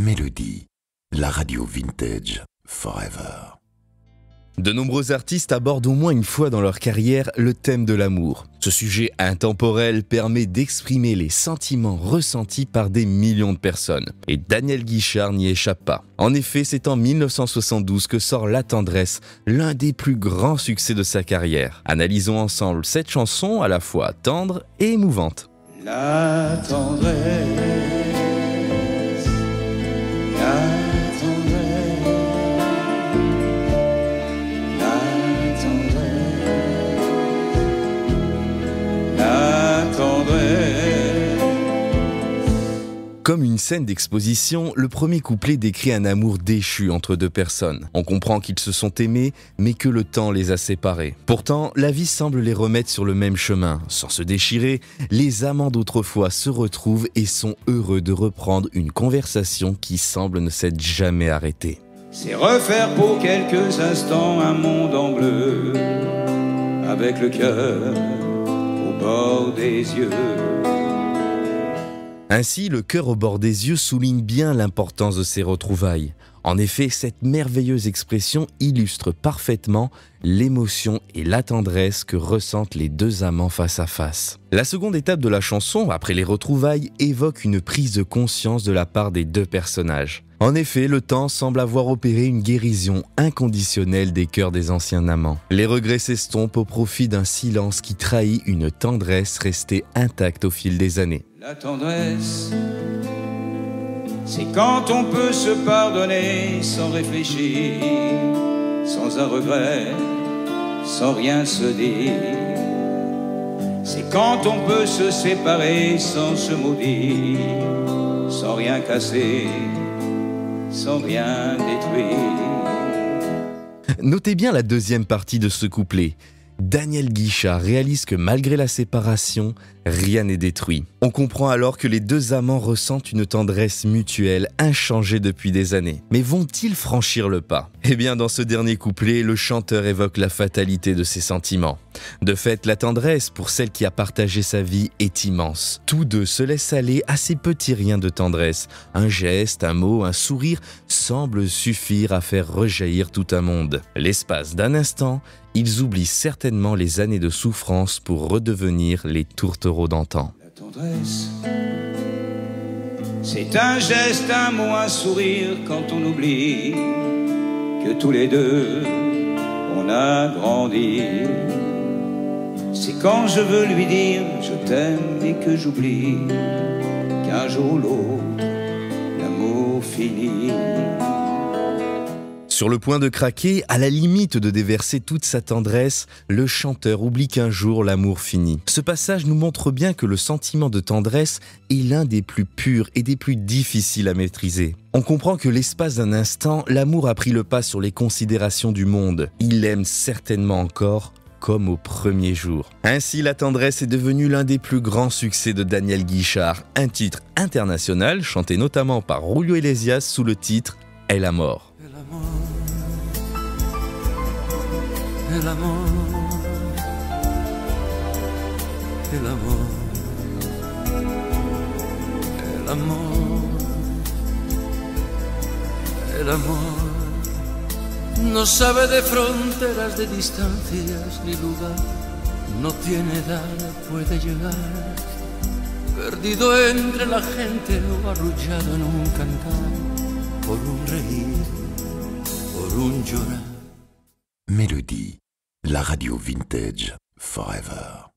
Mélodie, la radio vintage forever. De nombreux artistes abordent au moins une fois dans leur carrière le thème de l'amour. Ce sujet intemporel permet d'exprimer les sentiments ressentis par des millions de personnes. Et Daniel Guichard n'y échappe pas. En effet, c'est en 1972 que sort La Tendresse, l'un des plus grands succès de sa carrière. Analysons ensemble cette chanson à la fois tendre et émouvante. La tendresse, la tendresse, la tendresse, la tendresse. Comme une scène d'exposition, le premier couplet décrit un amour déchu entre deux personnes. On comprend qu'ils se sont aimés, mais que le temps les a séparés. Pourtant, la vie semble les remettre sur le même chemin. Sans se déchirer, les amants d'autrefois se retrouvent et sont heureux de reprendre une conversation qui semble ne s'être jamais arrêtée. C'est refaire pour quelques instants un monde en bleu, avec le cœur au bord des yeux. Ainsi, le cœur au bord des yeux souligne bien l'importance de ces retrouvailles. En effet, cette merveilleuse expression illustre parfaitement l'émotion et la tendresse que ressentent les deux amants face à face. La seconde étape de la chanson, après les retrouvailles, évoque une prise de conscience de la part des deux personnages. En effet, le temps semble avoir opéré une guérison inconditionnelle des cœurs des anciens amants. Les regrets s'estompent au profit d'un silence qui trahit une tendresse restée intacte au fil des années. La tendresse, c'est quand on peut se pardonner sans réfléchir, sans un regret, sans rien se dire. C'est quand on peut se séparer sans se maudire, sans rien casser, sans rien détruire. Notez bien la deuxième partie de ce couplet. Daniel Guichard réalise que malgré la séparation, rien n'est détruit. On comprend alors que les deux amants ressentent une tendresse mutuelle inchangée depuis des années. Mais vont-ils franchir le pas? Eh bien, dans ce dernier couplet, le chanteur évoque la fatalité de ses sentiments. De fait, la tendresse pour celle qui a partagé sa vie est immense. Tous deux se laissent aller à ces petits riens de tendresse. Un geste, un mot, un sourire semblent suffire à faire rejaillir tout un monde. L'espace d'un instant, ils oublient certainement les années de souffrance pour redevenir les tourtereaux d'antan. La tendresse, c'est un geste, un mot, un sourire quand on oublie que tous les deux on a grandi. C'est quand je veux lui dire je t'aime et que j'oublie qu'un jour ou l'autre l'amour finit. Sur le point de craquer, à la limite de déverser toute sa tendresse, le chanteur oublie qu'un jour l'amour finit. Ce passage nous montre bien que le sentiment de tendresse est l'un des plus purs et des plus difficiles à maîtriser. On comprend que l'espace d'un instant, l'amour a pris le pas sur les considérations du monde. Il aime certainement encore comme au premier jour. Ainsi, La Tendresse est devenue l'un des plus grands succès de Daniel Guichard, un titre international chanté notamment par Julio Iglesias sous le titre « El Amor ». El amor, el amor, el amor, el amor no sabe de fronteras, de distancias ni lugar, no tiene edad, puede llegar, perdido entre la gente o arrullado en un cantar, por un reír, por un llorar. Mélodie, la radio vintage forever.